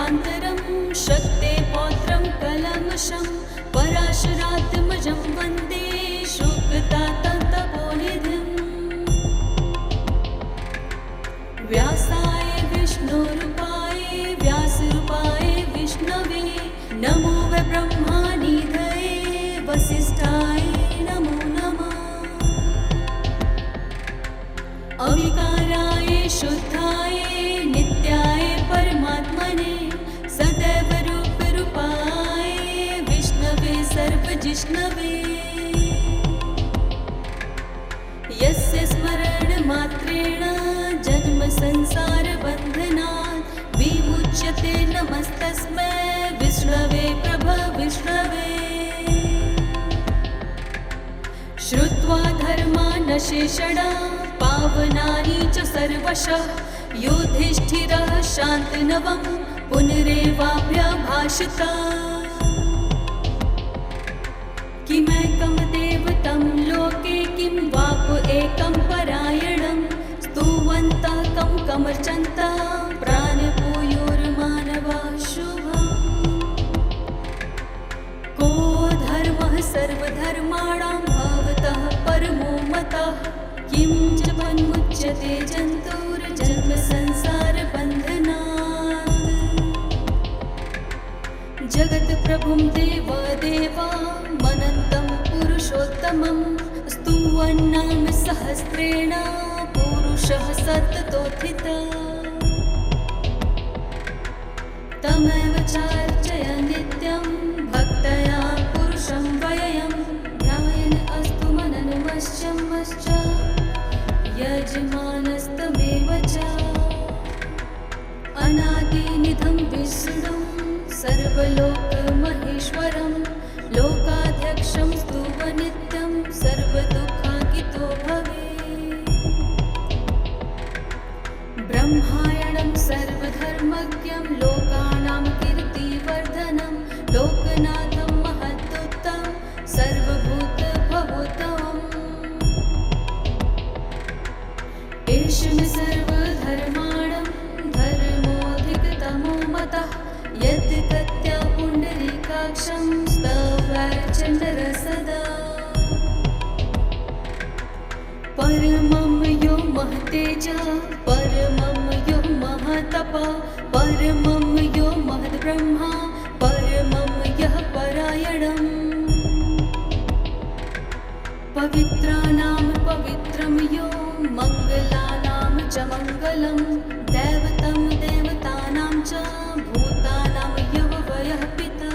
रूपान्तरं शक्ते पौत्रं कलमशं पराशरात्मजं वन्दे शुकतातं तपोनिधिम्। व्यासाय विष्णुरूपाय व्यासरूपाय विष्णवे नमो वै ब्रह्मानिधये वसिष्ठाय नमो नमः। अविकाराय शुद्धाय नित्याय परमात्मने सदैव रूपरूपाय विष्णवे सर्वजिष्णवे। यस्य स्मरणमात्रेण जन्म संसारबन्धनात् विमुच्यते नमस्तस्मै विष्णवे प्रभविष्णवे। श्रुत्वा धर्मानशेषणा पावनानि च सर्वशः युधिष्ठिरः शान्तनवं पुनरेवाभ्यभाषत। किमैकं देवतं लोके किं वाप एकं परायणं स्तुवन्तः कं कमर्चन्तः प्राणपूयोर्मानवाः शुभम्। को धर्मः सर्वधर्माणां भवतः परमो मतः किं च वन्मुच्यते जन्तुर्जन्म संसारबन्धनात्। जगत्प्रभुं देवदेवा मनन्तं पुरुषोत्तमं स्तुवन्नाम सहस्रेण पुरुषः सततोत्थितः। तमेव चार्चय नित्यं भक्तया पुरुषं व्ययं ध्यायन् अस्तु मननमश्च यजमानस्तमेव च। अनादिनिधं विष्णुं सर्वलोकमहेश्वरं लोकाध्यक्षं स्तुवन्नित्यं सर्वदुःखाकितो भवेत्। ब्रह्मायणं सर्वधर्मज्ञं लोकानां कीर्तिवर्धनं लोकनाथं महद्भुतं सर्वभूतभवोत्तमम्। एषः सर्वधर्माणां धर्मोऽधिकतमो मतः यत् कत्या पुण्डरीकाक्षं स्तवैर्चण्डः सदा। परमं यो महतेजः परमं यो महतपः परमं यो महद्ब्रह्मा परमं यः परायणम्। पवित्राणां पवित्रं यो मङ्गलानां च मङ्गलं दैवतं देवतानां च भूतानां यः वयः पिता।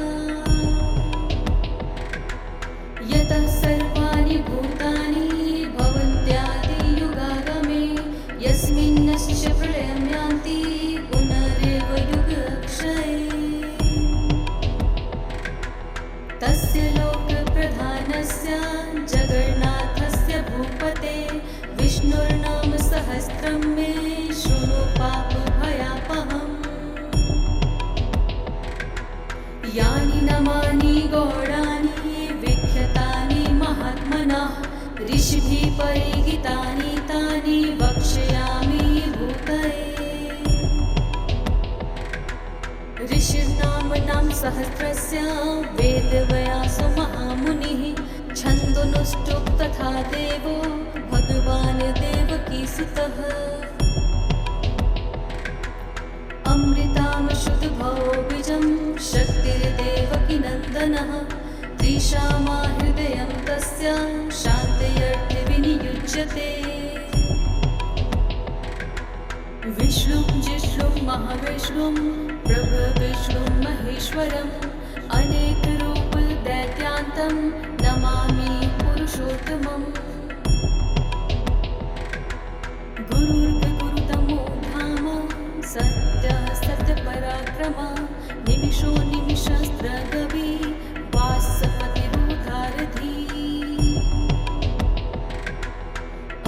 यतः सर्वाणि भूतानि भवन्त्यादियुगागमे यस्मिन्नश्च प्रलयं यान्ति पुनरेव युगक्षये। तस्य लोकप्रधानस्य जगन्नाथस्य भूपते विष्णुर्नाम सहस्रं मे शृणु पापभयापहम्। यानि नामानि गौणानि विख्यातानि महात्मनः ऋषिभिः परिगीतानि तानि वक्ष्यामि भूतये। ऋषिर्नाम्नां सहस्रस्य वेदव्यासो महामुनिः छन्दोनुष्टुप् तथा देवो भगवान् देवकीसुतः। अमृतां शुद्धभो बीजं शक्तिर्देवकीनन्दनः त्रिशामा हृदयं तस्य शान्तयर्थे विनियुज्यते। विष्णुं जिष्णुं महाविष्णुं प्रभविष्णुं महेश्वरम् अनेकरूप दैत्यान्तं नमामि पुरुषोत्तमम्। गुरुर्गुरुतमो धाम सत्यः सत्यपराक्रमः निमिषो निमिषस्त्रगवी वासपतिरुदारधी।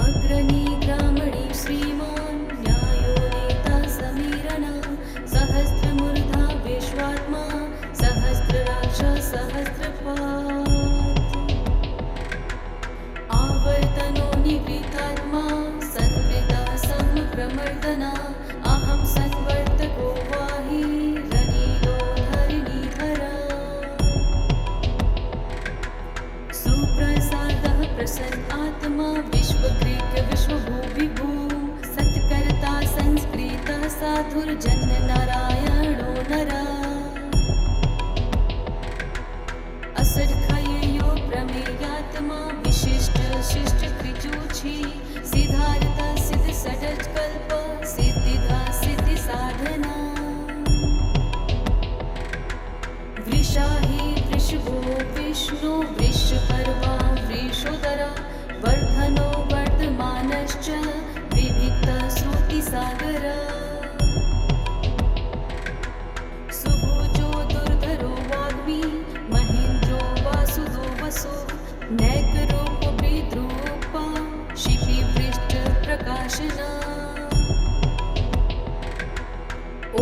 अग्रणी ग्रामणी श्रीमान् न्यायो नेता समीरण सहस्रमूर्धा विश्वात्मा सहस्रराक्ष सहस्रपात्। प्रसन्न आत्मा विश्वकृत विश्वभूविभू सत्कर्ता संस्कृतः साधुर्जन्य नारायणो नरः असङ्ख्यो प्रमेयात्मा विशिष्ट शिष्ट त्रिजोछी सिद्धार्थ सिद्ध षड्ज कल्प सिद्धिदा सिद्धि साधना वृषाहि वृषभो विष्णु वृषपर्वा वृषोदरा वर्धनो वर्धमानश्च विविक्त श्रुतिसागर सुभुजो दुर्धरो वाग्मी महेन्द्रो वासुदो वसो नैकरूप विद्रूपा शिपिवृष्ट प्रकाशना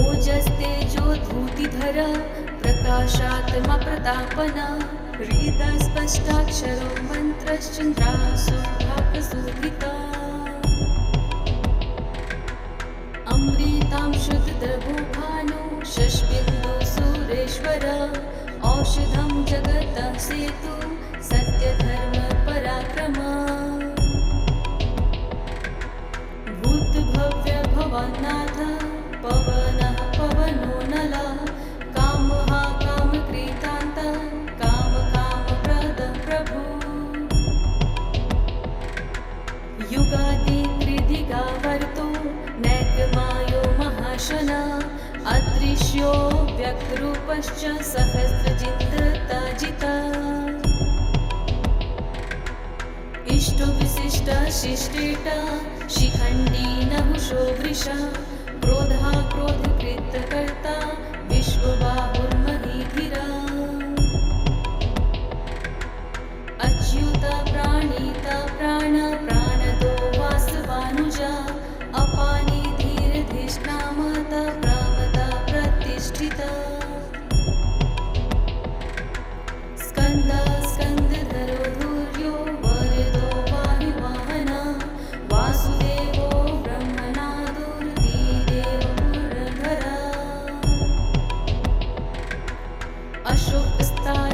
ओजस्तेजो धूतिधर प्रकाशात्मा प्रतापना हृदस्पष्टाक्षरो मन्त्रश्चन्द्रासु भागशोभिता अमृतां शुद्धद्रवो भानु शशबिन्दु सुरेश्वर औषधं जगतः सेतु सत्यधर्म पराक्रमा भूतभव्य भवनाथ पवनः पवनो नलः कामः कामकृतान्तः कामकामप्रदः प्रभु युगादि त्रिदिगावर्तो नैकमायो महाशना अदृश्यो व्यक्तरूपश्च सहस्रजितजिता इष्टो विशिष्ट शिष्टेट शिखण्डी नहुषो वृषा क्रोधा क्रोधकृतकर्ता विश्वबाहुर्महीधिरा अच्युता प्राणिता प्राण प्राणदो वासवानुजा अपानि धीरधिष्ठामता प्रामता प्रतिष्ठिता स्कन्द स्कन्दधरो धूर्यो वरदो वायुवाहना वासुदेवो ब्रह्मणादुर्धीरेवुरधरा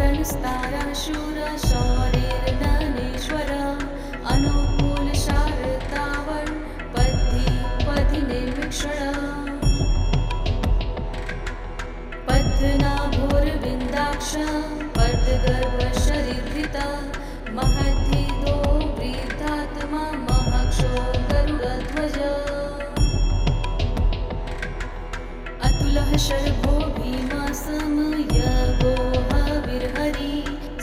अशोकस्तारणस्ताराशूर शौरिर्धनेश्वर अनुकूलशारदावन् पथिनिर्वीक्षणा पद्मनाभोरविन्दाक्ष पद्मगर्भशरीरधृता महद्धिदो वृद्धात्मा महक्षो गरुडध्वज अतुलः शर्भो भीमासमयगो हविर्हरि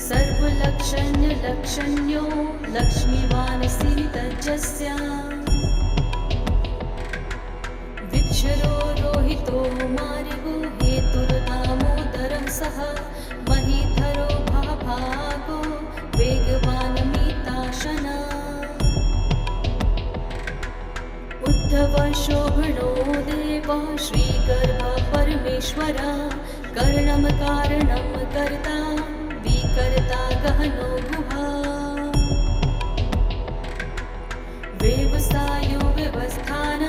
सर्वलक्षण्यो लक्ष्मीवान् सिरितजस्य विक्षरो रोहितो मार्गो हेतुर्दामोदरः सः महीधरो भागो वेगवान् मिताशना उद्धव शोभनो देव श्रीगर्भ परमेश्वर कर्णं कारणं कर्ता विकर्ता गहनो गुहा व्यवसायो व्यवस्थान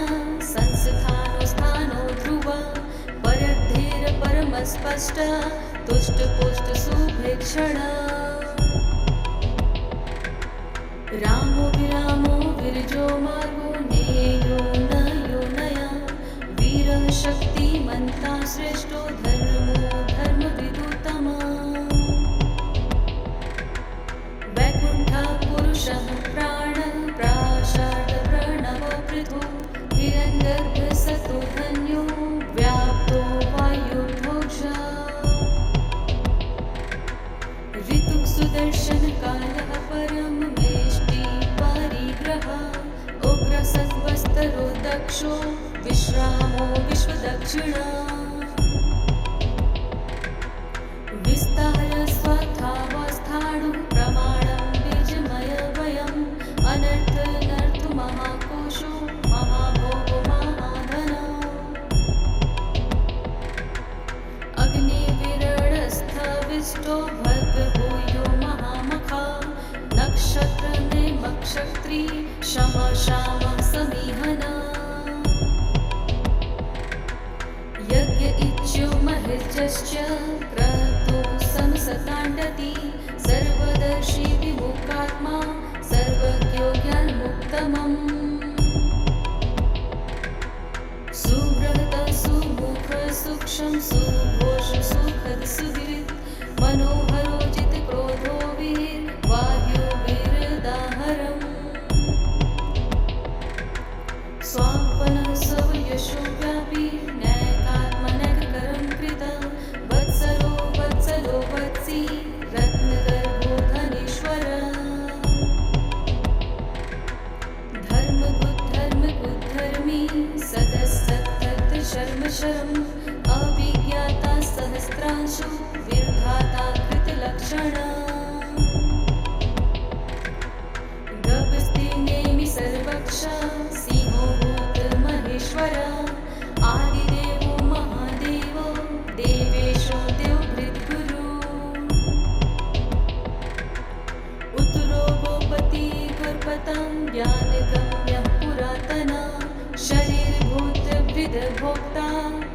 संस्थानो स्थानो ध्रुव परद्धेर परमस्पष्ट तुष्टपुष्ट सुभिक्षण रामो विरामो विरजो मार्गो नेयो नयो नया वीरः शक्तिमन्ता श्रेष्ठो धर्मो धर्मविदुत्तमा वैकुण्ठः पुरुषः प्राण प्राशाद प्रणव पृथु हिरण्यगर्भ सतो धन्यो व्याप्तो वायुर्भोक्षा ऋतुः सुदर्शनकालः परमवेष्टि परिग्रह उग्रसत्वस्तरो दक्षो विश्रामो विश्वदक्षिणा विस्तार स्वथावस्थाणु प्रमाणं बीजमय वयम् अनर्थ महाकोशो महाभोगो महाधन अग्निविरणस्थविष्टो भद्रभूयो महामखा नक्षत्रने मक्षत्री शम श्याम समीहना यज्ञ इच्यो महिर्जश्च क्रतु समसताण्डति सर्वदर्शी विमुखात्मा सुयशं सुघोष सुखद सुहृत् मनोहरोजित क्रोधो वीर वायु वीरदाहरम् स्वापनः स्वयशो व्यापी नैकात्मनगकरं कृत वत्सलो वत्सलो वत्सी रत्नगर्भो धनेश्वर धर्मगुद्धर्मी सदसत्तत् शर्म शर्म अभिज्ञाता सहस्रांशु विधाता कृतलक्षण गभस्ति नेमि सर्वक्षा सिंहो भूत महेश्वर आदिदेवो महादेवो देवेशो देवभृद्गुरु उत्तरो गोपति गुरुपतं ज्ञानगम्यः पुरातना शरीरभूत भृद्भोक्ता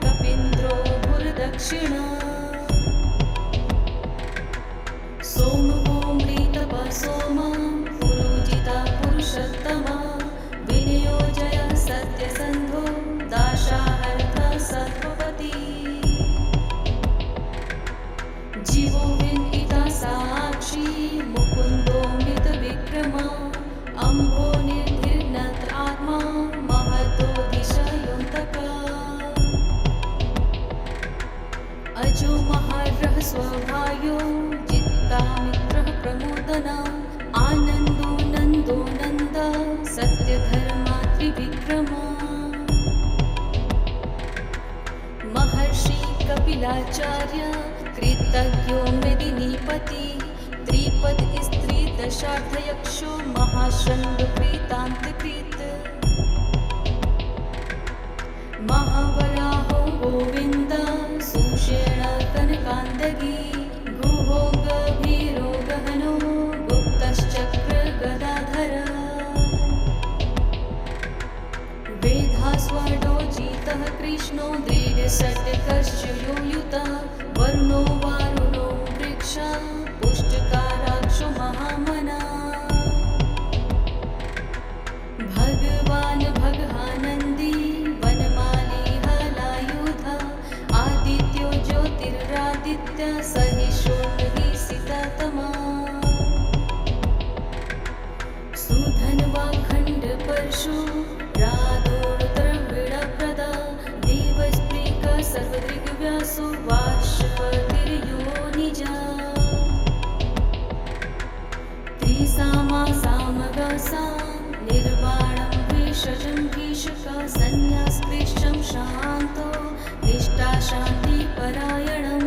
कपीन्द्रो गुरुदक्षिणा सोमगोमृतपः सोमा पुरुजिता पुरुषोत्तमा विनियोजयः सत्यसन्धो दाशाहर्ता सत्त्वपति जीवो विनीता साक्षी मुकुन्दो मृतविक्रमा अम्भो निर्धिर्नत आत्मा महतोऽधिशयोऽन्तका अजो महारः स्वभायो जित्तामित्रः प्रमोदना आनन्दो नन्दो नन्द सत्यधर्मा त्रिविक्रमा महर्षि कपिलाचार्य कृतज्ञो मेदिनीपति त्रिपद स्त्री दशार्थयक्षो महाशण्ड प्रीतान्तकृत महावराहो गोविन्द सुषेण कनकान्दगी गुहो गभीरो गहनो गुप्तश्चक्र गदाधर वेधास्वडोजितः कृष्णो दृढषट्कश्च यो युतः वरुणो वारुणो वृक्षा पुष्टकाराक्षो महामना भगवान् भगहानन्दी वनमाली हलायुध आदित्यो ज्योतिरादित्य सहिष्णुः सीतातमा सुधन्वाखण्ड परशु राधोर्द्रविडप्रदा देवस्त्रीक सर्वदृग्व्यासो वाष्पतिर्यो निजा त्रिसामा सामगासा निर्वाणं भेषजं भीषका संन्यासकृष्णं शान्तो निष्ठा शान्तिपरायणम्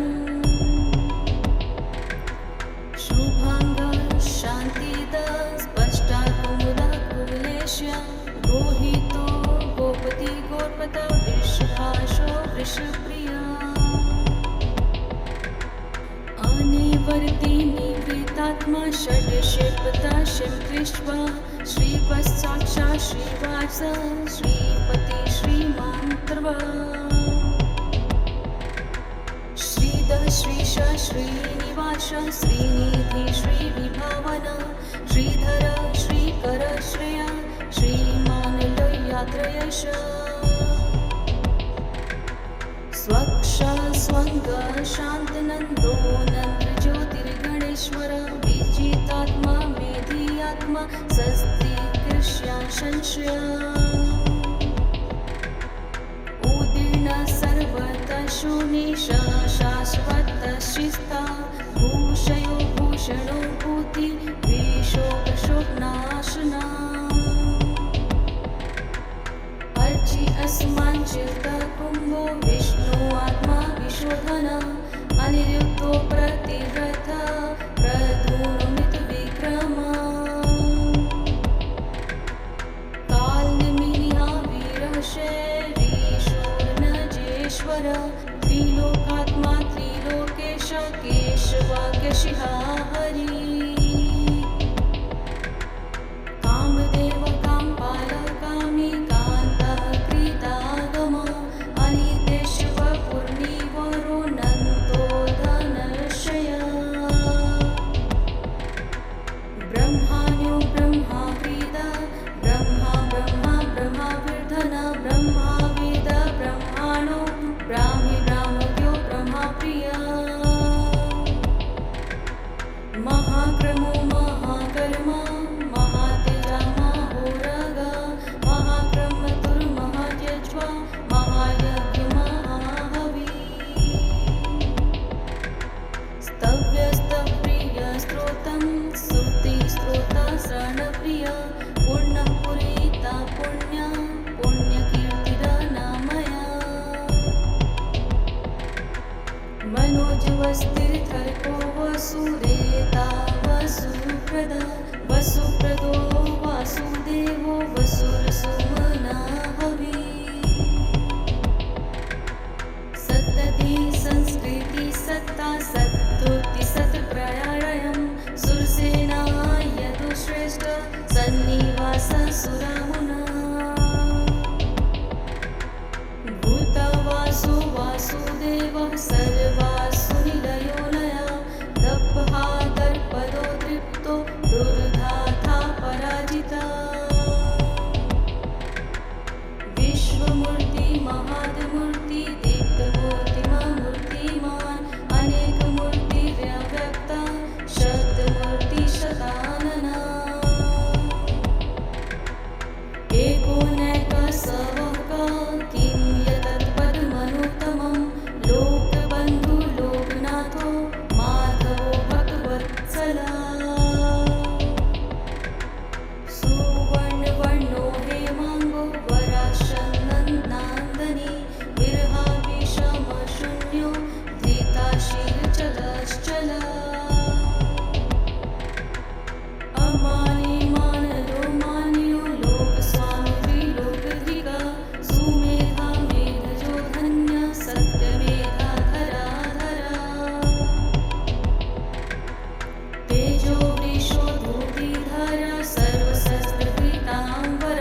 शुभाङ्गा शान्तिदा स्पष्टा कुमुदा कुलेश्या गोहितो गोपति गोपता वृषभाशो वृषप्रिया अनिवर्ति निवृत्तात्मा षड्क्षेपता शिवकृष्वा श्रीपश्चाक्षा श्रीवास श्रीपति श्रीमान्त्रवा श्रीधः श्रीश श्रीनिवास श्रीनिधि श्रीविभावन श्रीधर श्रीकर श्रेया श्रीमान् लोह्यात्रयश स्वक्ष स्वङ्ग शान्तनन्दो नन्द्रज्योतिर्गणेश्वर विजितात्मा मेधियात्मा सस्तिकृष्या संशया उदीर्णा सर्वतः शूनिशा शाश्वतशिस्ता भूषयो भूषणो भूति विशोकशोकनाशना अर्चि अस्माञ्चिता कुम्भो विष्णु आत्मा विशोधन अनिरुद्धो प्रतिव्रत प्रधूमित विक्रमा कालनिमिहा वीरः शैरीशोर्नजेश्वर त्रिलोकात्मा त्रिलोकेश केशवाक्यशिहा हरि कामदेव कामपाल कामी कान्तः क्रीतागम अनितेश्व पूर्णिवरो नन्तो धनर्षय वसुप्रदो वासुदेवो वसुरसुमना हवि सत्तति संस्कृति सत्ता सत्तुति सत्प्रयायं सुरसेना यदुश्रेष्ठ सन्निवास सुरामुना भूतवासु वासुदेवः सर्वासु निलयो लया दप्पहा दर्पदो तृप्तो दुर्धाथा पराजिता विश्वमूर्ति महात्मूर्ति दीप्तमूर्तिमूर्तिमान् अनेकमूर्तिर्व्यक्ता शतमूर्ति शतानना एकोनैक सवक किं यतत्पदमनुत्तमं लोकबन्धु लोकनाथो माधवो भगवत्सला सुवर्णवर्णो हेमाङ्गो वराशन्नन्दनी विरहाविषमशून्यो धृताशीलचलश्चला अमानिमानलो मान्यो लोकस्वामी त्रिलोकधिका सुमेधा मेधजो धन्य सत्यमेधाधरा तेजो वृषो धूतिधरा सर्वशस्त्रपीताम्बर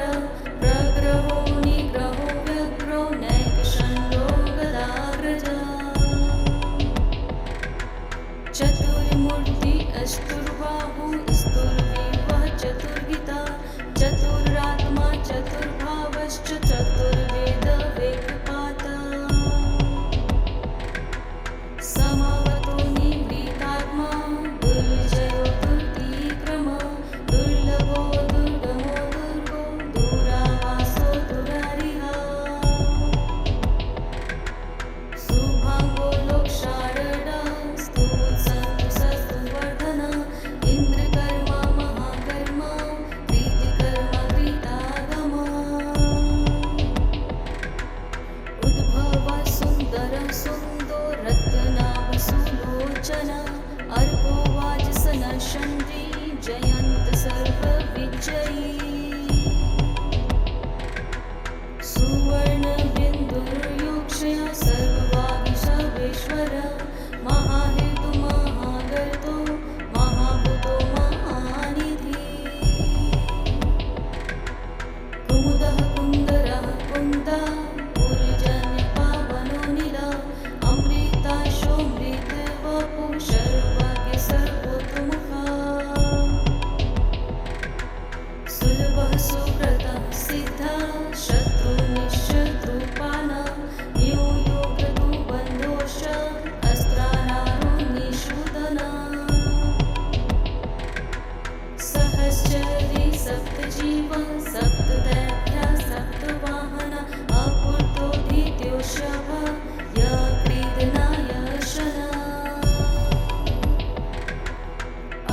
प्रग्रहो निग्रहो व्यग्रो नैकशण्डो गदाग्रजा चतुर्मूर्ति अष्टुर्बाहु स्तुर्विवः चतुर्गिता चतुरात्मा चतुर्भावश्च चतुर्वेद वेदपाता समावतो निवृतात्मा दुर्जयो दुर्तिक्रम दुर्लभो दुर्गमो दुर्गो दुरावासो दुरारिहा सुभागो लोकशारदा स्तुत्सन्तुसस्तुवर्धन इन्द्रकर्मा महाकर्मा कृतिकर्मा कृतागमा उद्भव सुन्दर सुन्दो रत्नाभ सुलोचन अर्को वाजसन चण्डी जयन्त सर्वविजयी सुवर्ण बिन्दुर्योक्षया सर्ववागीशवेश्वर महाहेतु महागर्तो महाभूतो महानिधि कुमुदः कुन्दरः कुन्दा पुरजन्य पावनो नील अमृताशोऽमृतवपु सर्वज्ञ सर्वोत्तमुखा सुलभः सुकृतः सिद्धः शत्रुनिशत्रुपान यो योगदु बन्धोश्च अस्त्राणारो निषूदना सहश्चरी सप्तजीव सप्तदैत्या सप्तवाहन अपूर्तो धीत्योषभ यक्रीडनाय शना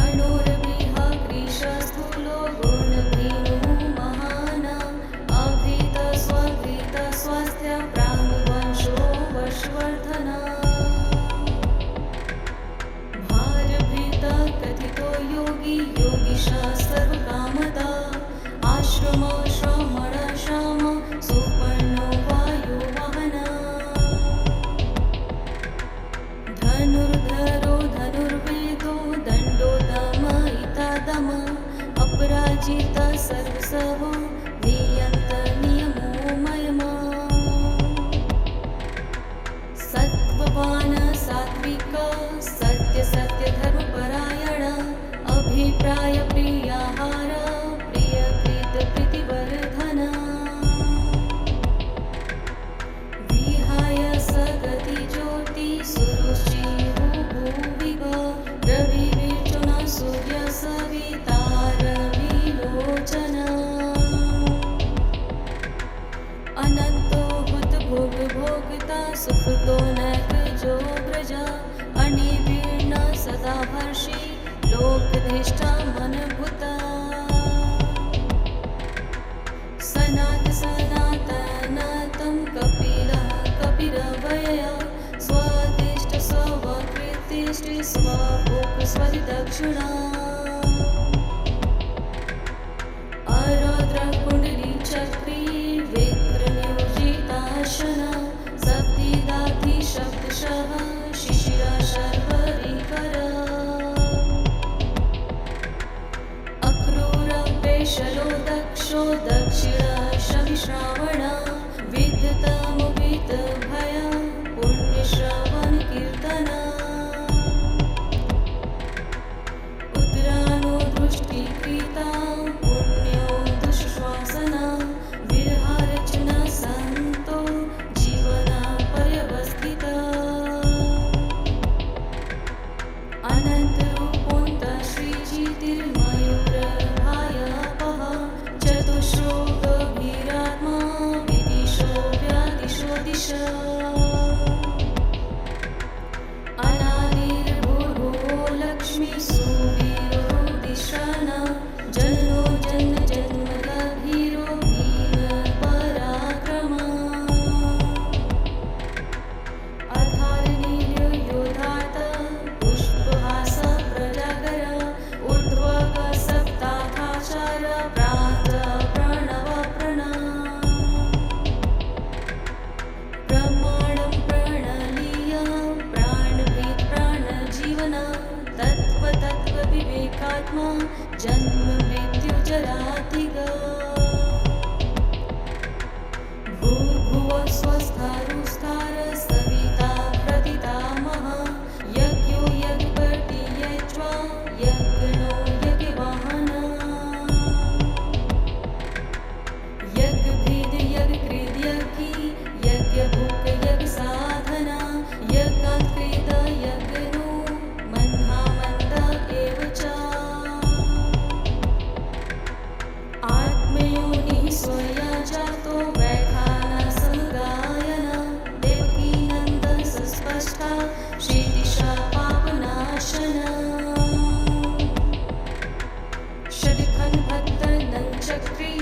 अणोर्बृह कृशस्थूलो गुणभीनो महान अभृत स्वभृत स्वास्थ्य प्राङ्वंशो वर्षवर्धन भारभृत कथितो योगी योगिशा सर्वकामदा आश्रम श्रमण श्याम सुपर्णो वायुवाहन धनुर्धरो धनुर्वेदो दण्डो दमयिता दम अपराजित सर्वसहो नियन्त नियमो मयमा सत्त्ववान सात्विक सत्य सत्य धर्मपरायण अभिप्राय प्रियाहार प्रियकृत प्रीतिवर्धन विहाय सगति ज्योति सुरुचिः भूविव रविर्चुन सूर्य सविता रविलोचन अनन्तो हुत भोग भोक्ता सुखतो नैकजो व्रज अनिवीर्ण सदा हर्षि लोकधिष्ठा मनभूता सनातनं कपिलः कपिरवय स्वदिष्ट स्वकृतिष्ठ स्वभोग स्वदक्षिणा वैशलो दक्षो दक्षिणशविश्रावण विद्युतमुपीत भय पुण्यश्रवण कीर्तन उत्तरानो दृष्टिकृता पुण्यो दुःश्वासना विरहार्चना संतो जीवना पर्यवस्थिता अनन्तरूपोऽन्त श्रीजितिर्मयूरभायापः चतुश्रो गभीरात्मा विदिशो व्यादिशो दिश अनादिर्भूर्भुवो लक्ष्मीसु वीरो दिशान जन्मो जन्म जन्मगभीरो वीरपराक्रमा अधारनीर्यो योधात पुष्पहास प्रजागर ऊर्ध्वक सप्ताहाचार प्रात प्रणव प्रणा ब्रह्माणं प्रणलीय प्राणभेद प्राणजीवना तत्त्व विवेकात्मा जन्म मृत्यु जरातिगा भूर्भुवः स्वस्थारुस्तार सविता प्रथितामः यज्ञो यज्ञपति यज्वा यज्ञनो यज्ञवाहन यज्ञभेद यज्ञकृत यज्ञी यज्ञभुक् यज्ञसाधना यज्ञात्कृत यज्ञनो मन्हामन्त एव च आत्मयोनिः स्वया जातो वैखानसमुदायन देवकीनन्दन सुस्पष्टा श्रीदिशा पापनाशना षड्खण्डभक्तनञ्चक्री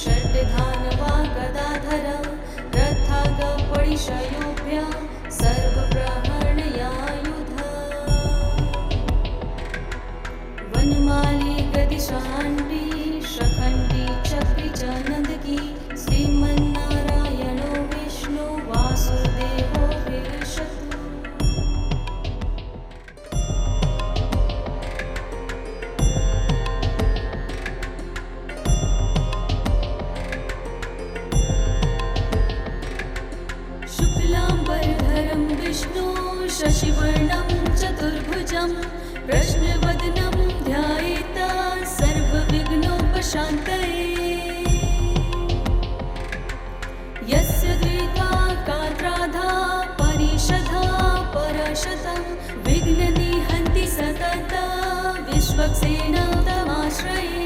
षड्धानवा गदाधर रथागपडिशयोभ्य सर्वप्रहरणयायुध वनमाली गदिशाण्डी शखण्डी चक्री च नन्दकी श्रीमन्नारायणो विष्णु वासुदेवो विरशतु शुक्लाम्बरधरं विष्णु शशिवर्णं चतुर्भुजं प्रश्नवदनं ध्यायेत सर्वविघ्नोपशान्तये यस्य द्विधा कात्राधा परिषधा परशतं विघ्ननिहन्ति सतत विश्वक्सेनं तमाश्रये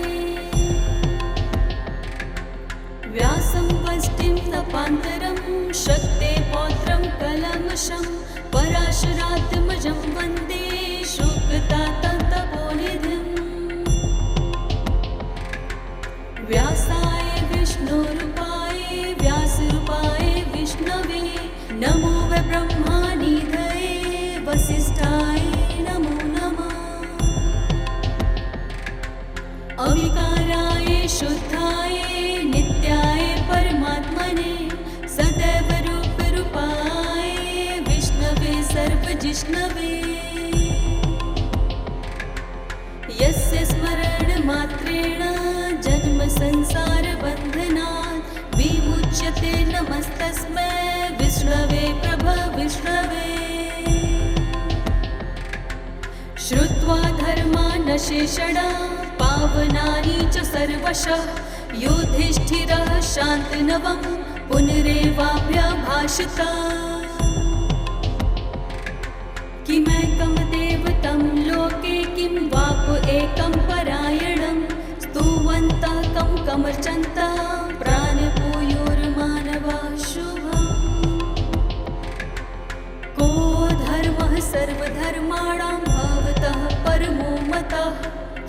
व्यासं वष्टिं तपान्तरं शक्ते पौत्रं कलमशं पराशरात्मजं वन्दे शुकतातं तपोनिधिम् व्यासाय विष्णुरूपाय व्यासरूपाय विष्णवे नमो वै ब्रह्मानिधये वसिष्ठाय नमो नमः अविकाराय शुद्धाय नित्याय परमात्मने सदैव रूपरूपाय विष्णवे सर्वजिष्णवे यस्य स्मरणमात्रेण जन्म संसारबन्धनात् विमुच्यते नमस्तस्मै विष्णवे विष्णवे श्रुत्वा धर्मानशेषणा पावनानि च सर्वशः युधिष्ठिरः शान्तनवं पुनरेवाभ्यभाषत किमैकं देवतं लोके किं वाप एकं परायणं स्तुवन्तः कं कमर्चन्तः प्राणपूयोर्मानवः शुभम् को धर्मः सर्वधर्माणां भवतः परमो मतः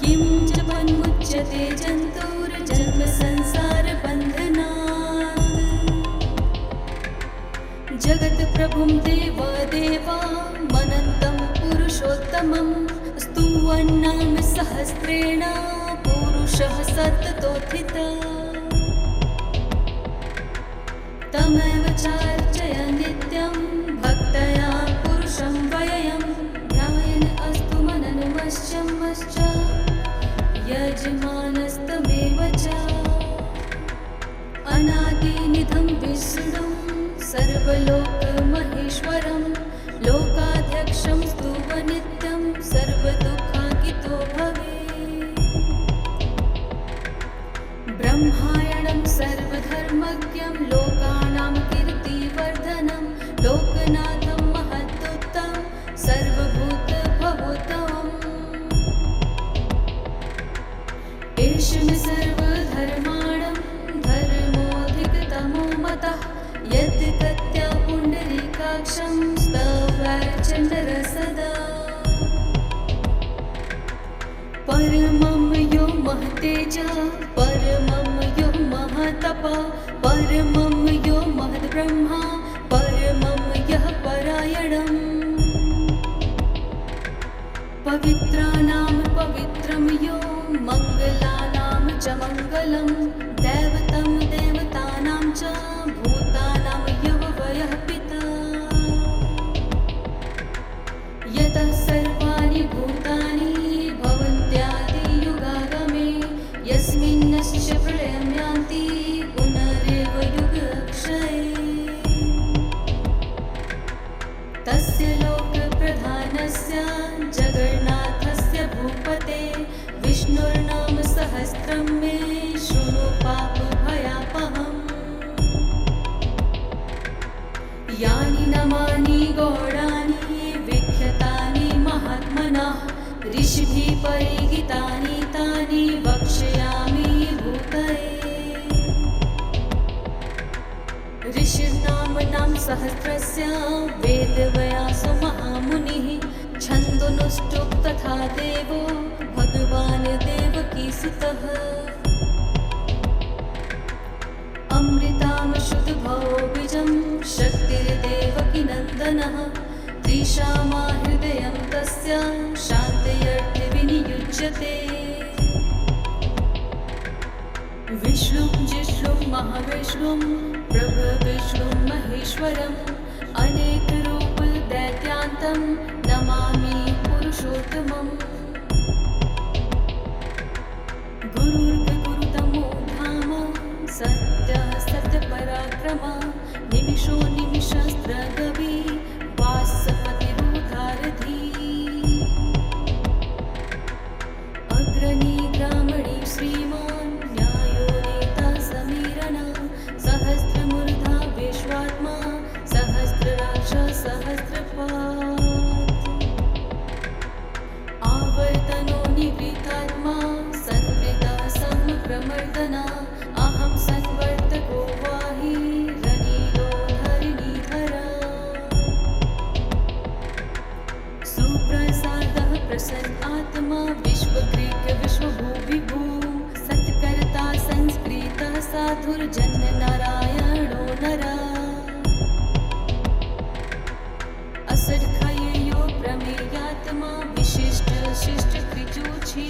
किं च वन्मुच्यते जन्तुर्जन्म संसारबन्धनात् जगत्प्रभुं देवदेवामनन्तं पुरुषोत्तमं स्तुवन्नाम सहस्रेण पुरुषः सततोत्थितः तमेव चार्चय नित्यं भक्तया पुरुषं व्ययं ध्यायन् अस्तु मननुमश्च यजमानस्तमेव च ब्रह्मायणं सर्वधर्मज्ञं लोकानां कीर्तिवर्धनं लोकनाथं महदुत्तं सर्वभूतभवोत्तमम् एषमे सर्वधर्माणां धर्मोऽधिकतमो मतः यद्गत्या पुण्डरीकाक्षं स्तवार्चनरसदा परमं यो महतेजः परमं यो महतपः परमं यो महद्ब्रह्मा परमं यः परायणम् पवित्राणां पवित्रं यो मङ्गलानां च मङ्गलं दैवतं देवतानां च भूतानां यः पिता यतः सर्वाणि भूतानि भवन्त्यादियुगागमे यस्मिन्नश्च प्रलयं यान्ति पुनरेव युगक्षये तस्य लोकप्रधानस्य जगन्नाथस्य भूपते विष्णुर्नाम सहस्रं मे शृणु पापभयापहम् यानि नामानि गौणानि विख्यातानि महात्मनः ऋषिभिः परिगीतानि तानि वक्ष्यामि भूतये ऋषिर्नाम्नां सहस्रस्य वेदव्यासो महामुनिः छन्दोनुष्टुप् तथा देवो भगवान् देवकीसुतः अमृतां शुद्धभौबीजं शक्तिर्देवकीनन्दनः त्रिशामा हृदयं तस्य शान्तयर्थे विनियुज्यते विष्णुं जिष्णुं महाविष्णुं प्रभविष्णुं महेश्वरम् अनेकरूपदैत्यान्तं नमामि पुरुषोत्तमम् गुरुर्गुरुतमो धाम सत्यः सत्यपराक्रमः निमिषो निमिषस्त्रगवी वासपतिरुधारधी अग्रणी ग्रामणी श्रीमान् न्यायो नेता समीरण सहस्रमूर्धा विश्वात्मा सहस्रराक्ष सहस्रपात् आवर्तनो निवृत्तात्मा संवृता समप्रमर्दना अहं संवर्तको वाहि रनीलो धरणीधरा सुप्रसादः प्रसन्न आत्मा विश्वकृत विश्वभूविभू सत्कर्ता संस्कृतः साधुर्जन्यनारायणो नरा असङ्ख्यो प्रमेयात्मा विशिष्ट शिष्ट त्रिचूची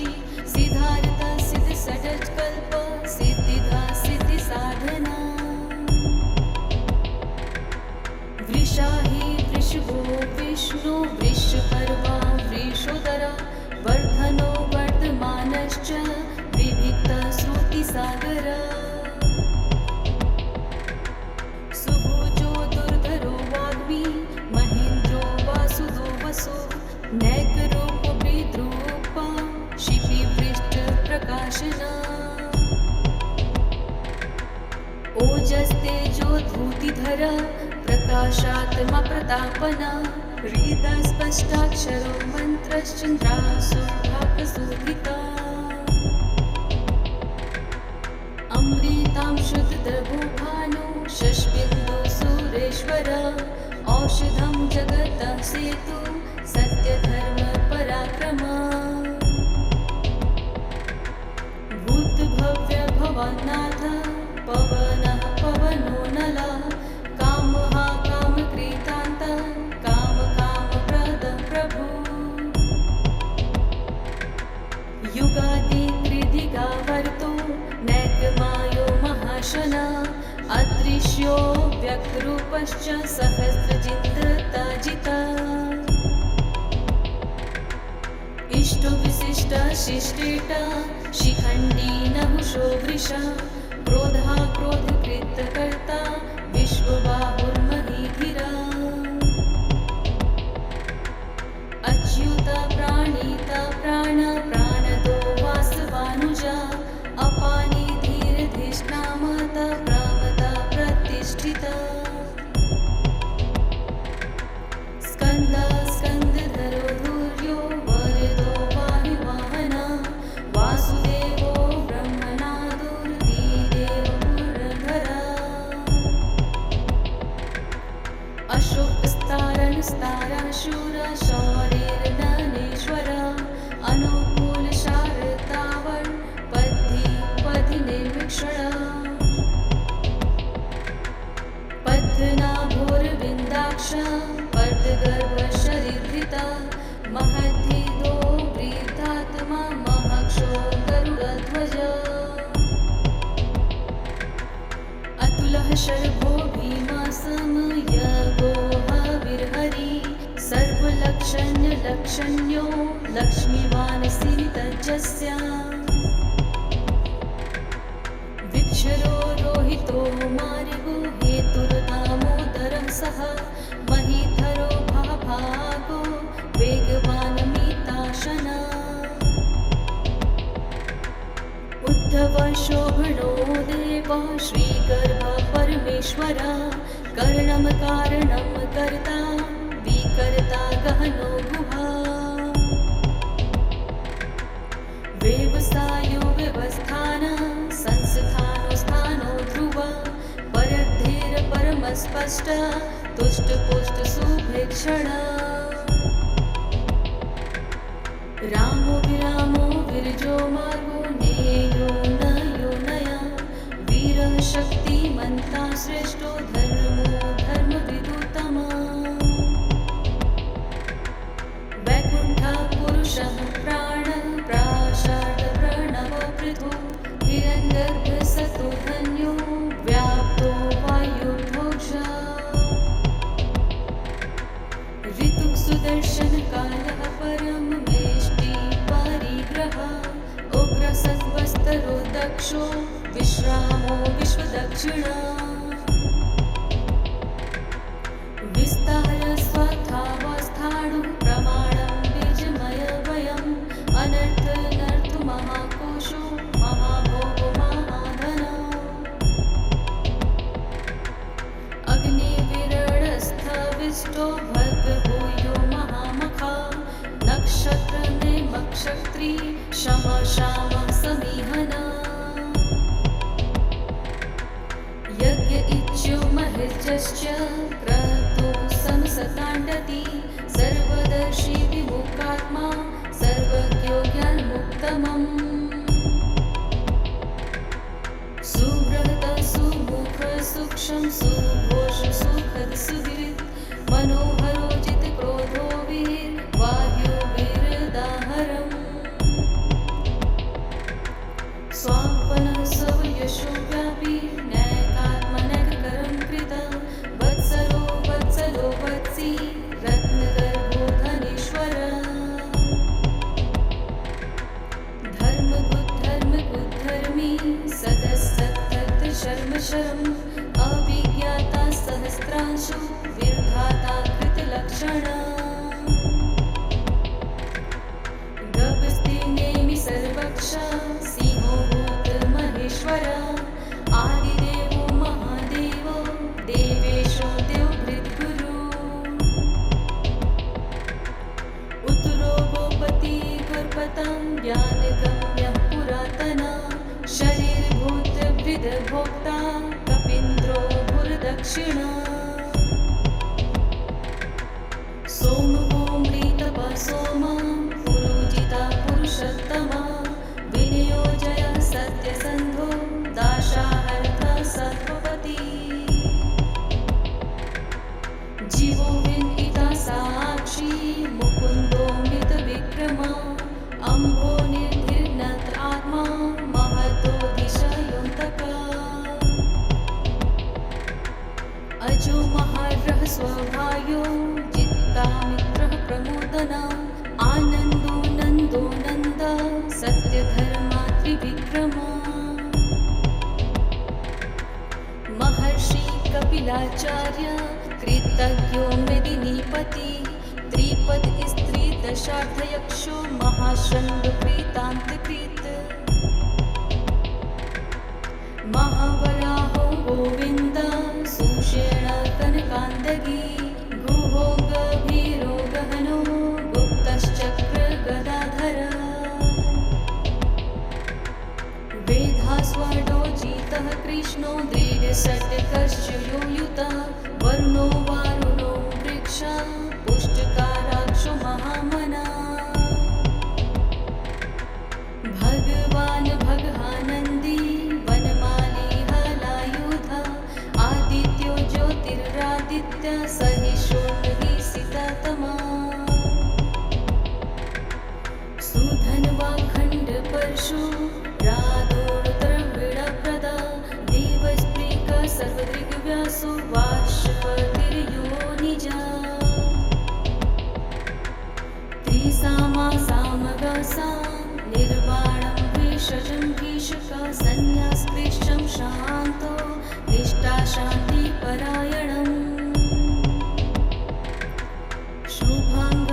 सिद्धार्थ सिद्ध षड्कल्प सिद्धिदा सिद्धि साधना वृषाहि वृषभो विष्णु वृषपर्वा वृषोदरा वर्धनो वर्धमानश्च विविक्त श्रुतिसागर सुभुजो दुर्धरो वाग्मी महेन्द्रो वासुदो वसो नैकरूप विद्रूपा शिपिवृष्ट प्रकाशना ओजस्तेजो धूतिधर प्रकाशात्मा प्रतापना हृदस्पष्टाक्षरो मन्त्रश्चन्द्रासुभाकसुभिता अमृतां शुद्धदभुभानो शशबिन्दु सुरेश्वर औषधं जगतः सेतु सत्यधर्म पराक्रमा भूतभव्य भवनाथ पवनः पवनो नलः कामः कामकृतान्त कामकामप्रदः प्रभु युगादित्रिदिगावर्तो नैकमायो महाशना अदृश्यो व्यक्तरूपश्च सहस्रजितजिता इष्टो विशिष्ट शिष्टेट शिखण्डी नहुषो वृषा क्रोधा क्रोधकृतकर्ता विश्वबाहुर्महीधिरा अच्युता प्राणिता प्राण प्राणदो वासवानुजा अपानि धीर धीर लक्षण्यो लक्ष्मीवान् सिनितजस्य विक्षरो रोहितो मार्गो हेतुर्दामोदरः सः महीधरो भागो वेगवान् मीताशना उद्धव शोभनो देव श्रीगर्भ परमेश्वर कर्णं कारणं कर्ता विकर्ता गहनो गुहा व्यवसायो व्यवस्थान संस्थानो स्थानो ध्रुव परद्धेर परमस्पष्ट तुष्टपुष्ट सुभीक्षण रामो विरामो विरजो मार्गो नेयो नयो नया वीरः शक्तिमन्ता श्रेष्ठो धर्मो धर्मविदुतमा वैकुण्ठः पुरुषः प्राणः प्राशाद प्रणव पृथु हिरण्यगर्भः सतो धन्यो व्याप्तो वायुर्भोक्षा ऋतुः सुदर्शनकालः परं वेष्टि परिग्रहः उग्रसत्वस्तरो दक्षो विश्रामो विश्वदक्षिणा विस्तार स्वथावस्थाणु प्रमाणं बीजमयवयम् अनर्थनर्थो महाकोशो महाभोगो महाधन अग्निविरणस्थविष्टो भद्रभूयो महामखा नक्षत्रने मक्षत्री शम शाम समीहना यज्ञ इच्यो महिर्जश्च क्रतु समसताण्डति सर्वदर्शी विमुखात्मा सर्वज्ञो ज्ञानमुत्तमम् सुव्रत सुमुख सूक्ष्म सुघोष सुखद सुहृत् मनोहरो जित क्रोधो वीर वायु वीरदाहरम् स्वापनः स्वयशो व्यापी नैकात्मनकरं कृत वत्सलो वत्सलो वत्सी रत्नगर्भो धनेश्वर धर्मगुद्धर्मी सदसत्तत् शर्म शरम् अविज्ञाता सहस्रांशु विर्धाता कृतलक्षणा गभस्तिनेमि सर्वक्षा सिंहो भूतमहेश्वर आदिदेवो महादेवो देवेशो देवभृद्गुरु उत्तरो गोपति गर्भतं ज्ञानगम्यः पुरातना शरीरभूतभृद्भोक्ता कपीन्द्रो भुर्दक्षिणा सोमो मृतपा सोमा पुरुजिता पुरुषोत्तमा विनियोजय सत्यसन्धो दाशाहर्थ सत्त्वपति जीवो विनिता साक्षी मुकुन्दो मृतविक्रमा अम्भो निर्धिर्नत आत्मा महतो दिशयोऽन्तका अजो महारः स्वभायो चित्तामित्रः प्रमोदना आनन्दो नन्दो नन्द सत्यधर्मा त्रिविक्रमा महर्षि कपिलाचार्य कृतज्ञो मेदिनीपति त्रिपद स्त्री दशार्थयक्षो महाशण्ड प्रीतान्तकृत महावराहो गोविन्द सुषेण कनकान्दगी गुहो गभीरो गहनो गुप्तश्चक्र गदाधर वेधास्वडोजितः कृष्णो दृढषट्कश्चयो युतः वरुणो वारुणो वृक्षा पुष्टकाराक्षो महामना भगवान् भगानन्दी वनमाली हलायुध आदित्यो ज्योतिरादित्य सहिष्णुहि सीतातमा सुधन्वा खण्डपरशु राधोर्द्रविडप्रदा देवस्त्रीका सर्वदृग्व्यासो वाष्पतिर्यो निजा सत्यं शान्तो निष्ठा शान्तिपरायणम् शुभाङ्ग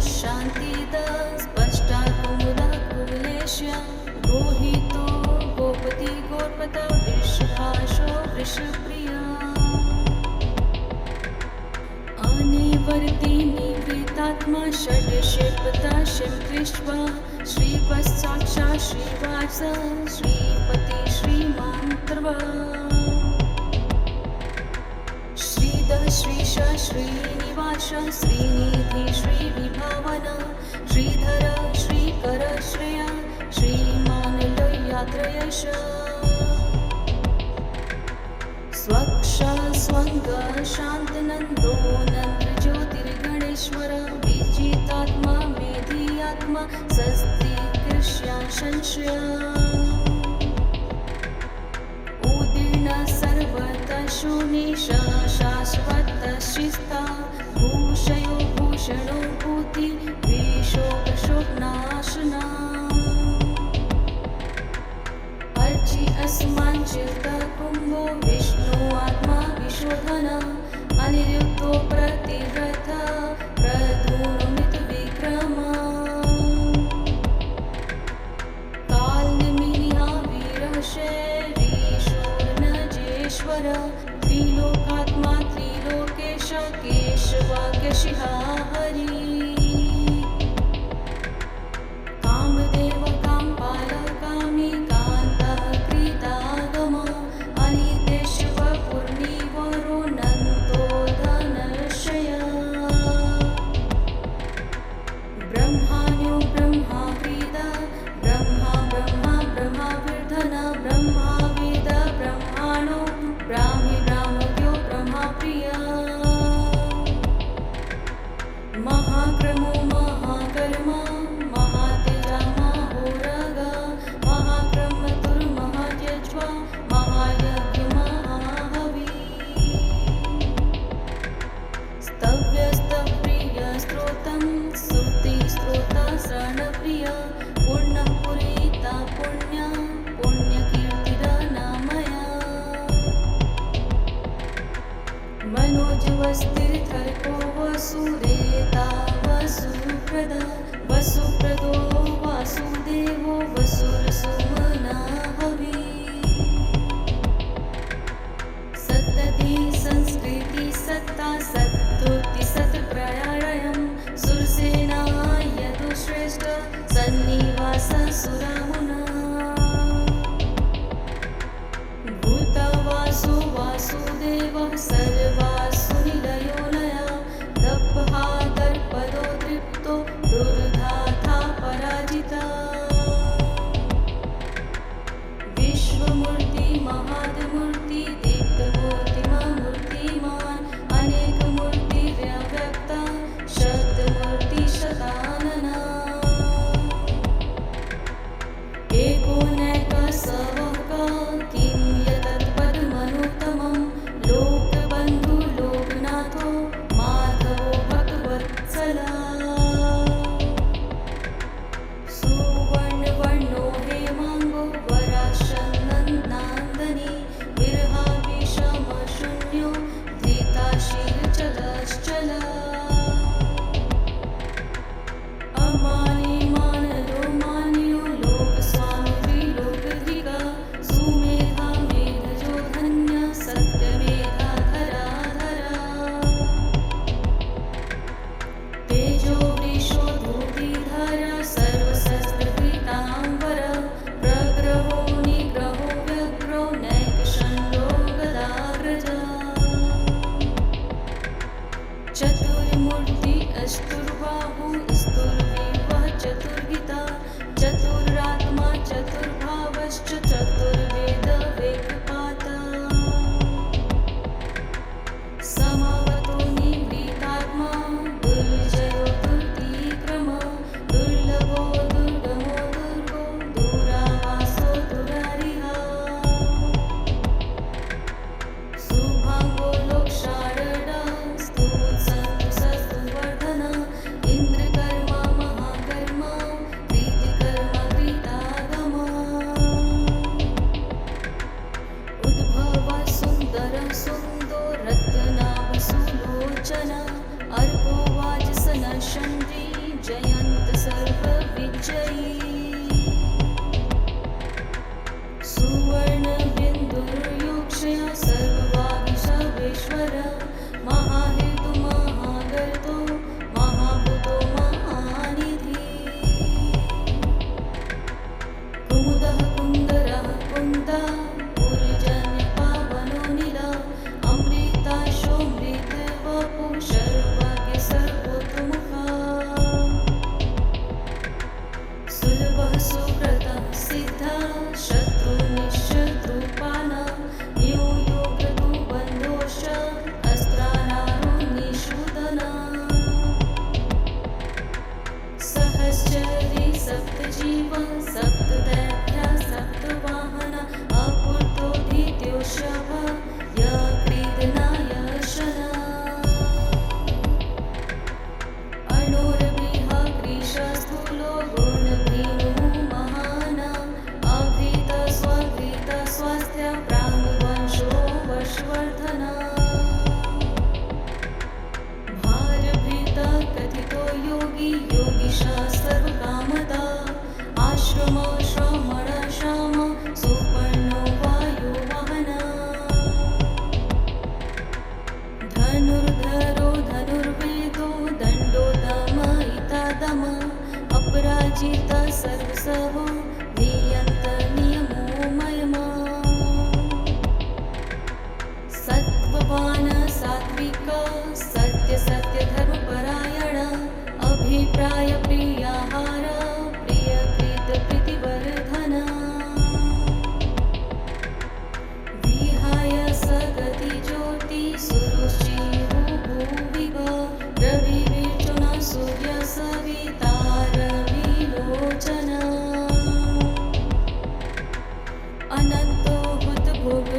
शान्तिद स्पष्टा कुमुदा कुमलेश्य गोहितो गोपति गोपता वृषभाषो वृषप्रिया अनिवर्ति निवृत्तात्मा षड्क्षेपता शिवकृष्वा श्रीवत्साक्षात् श्रीवास श्रीपति श्रीमान्त्रवा श्रीद श्रीश श्रीनिवास श्रीनिधि श्रीविभावन श्रीधर श्रीकर श्रेया श्रीमान् लोयात्रयश स्वक्ष स्वंग शांतनंदो नंद ज्योतिर्गणेश्वर विजितात्मा मेधियात्मा सस्ति कृष्या संशय उदीर्ण सर्वत शूनिश शाश्वत शिस्ता भूषयो भूषणो भूति विशोक शोकनाशना अर्चि अस्माञ्चित कुम्भो विष्णु आत्मा विशोधन अनिरुद्धो प्रतिव्रत प्रधूनुमित विक्रम कालनिमिनिहा वीरशैरीशूर्णजेश्वर त्रिलोकात्मा त्रिलोकेश केशवाक्यशिहा हरि कामदेव कामपाल कामी महाक्रमो महाकर्म महातेजा महाहोरग महाक्रमतुर्महात्यज्वा महायज्ञ महाहवि स्तव्यस्तप्रिय स्त्रोतं श्रुति स्त्रोत श्रणप्रिय पुण्यपुरीता पुण्य पुण्यकीर्तिरनामया मनोजवस्तिर्थर्को वसुरेता वसुप्रद वसुप्रदो वासुदेवो वसुरसुमना हवि सत्तति संस्कृति सत्ता सत्तुति सत्प्रयायं सुरसेना यदुश्रेष्ठ सन्निवास सुरामुना भूतवासु वासुदेवः सर्वासुनिलयो लया दप्पहा दर्पदो तृप्तो दुर्धाथा पराजिता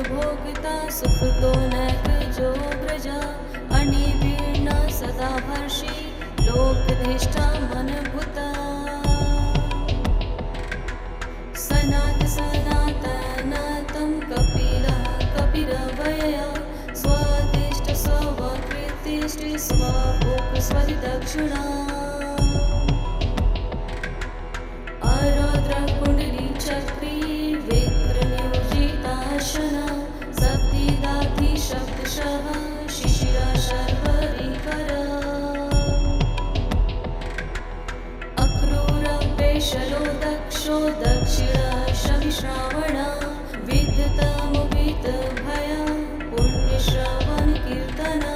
भोक्ता सुख तो नैक जो ब्रजा अनिवीर्ण सदा हर्षि लोकधिष्ठा मन भूता सनातनं कपिरवयया स्वदिष्ट स्वकृतिष्ठि स्वभोग स्वदक्षिणा अरौद्र कुंडली चक्री विक्रनियोजिताशना सप्तिदाधि शब्दशः शिशिरा शर्वरीकरा अक्रूर पेशलो दक्षो दक्षिण शमिश्रावण विद्तमुवित भय पुण्यश्रवण कीर्तना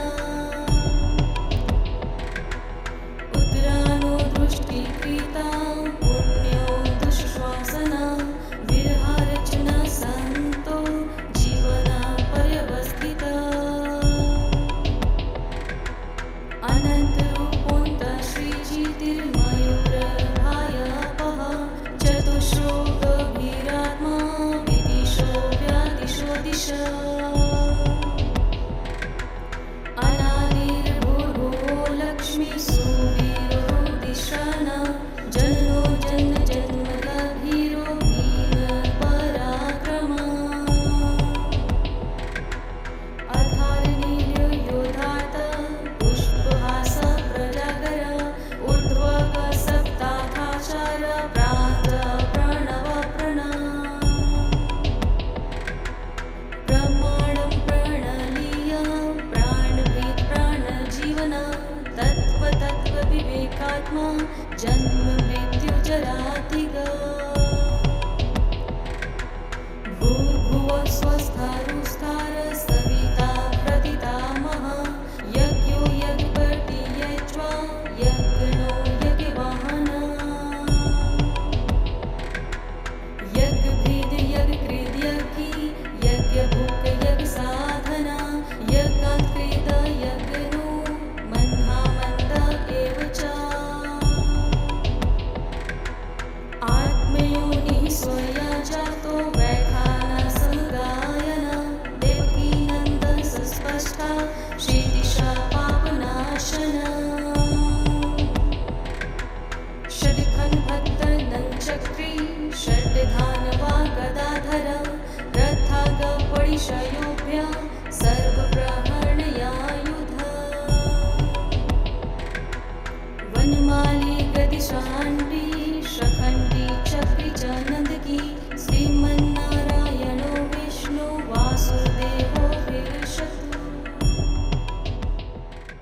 उत्तरानो दृष्टिकृता पुण्यो दुःश्वासना विरहार्चना सन्तो जीवना पर्यवस्थिता अनन्तरूपोऽन्त श्रीजितिर्मयूरभायापः चतुश्रो गभीरात्मा विदिशो व्यादिशो दिशा अनादिर्भूर्भुवो लक्ष्मी सुवीरो दिशाना जन्मो जन्म जन्म गभीरो भीम पराक्रमा अधारनीलो योधात पुष्पहास प्रजागर ऊर्ध्वक सप्ताहाचार प्रात प्रणव प्रणा ब्रह्माणं प्रणलीय प्राणभीत प्राणजीवना तत्त्व विवेकात्मा जन्म मृत्यु जरातिगा भूर्भुवः स्वस्थारुस्थार सविता प्रथितामः यज्ञो यज्ञपति यज्वा यज्ञनो यज्ञवाहना यज्ञभेद यज्ञकृत यज्ञी यज्ञभुक् यज्ञसाधना यज्ञात्कृत यज्ञनो मह्ना मन्द एव च आत्मयोनिः स्वया जातो वैखानसमगायन देवकीनन्दन सुस्पष्टा श्रीदिशा पापनाशना षड्खण्डभक्तनं चक्री षड्धानवा गदाधर रथागपरिशयोभ्य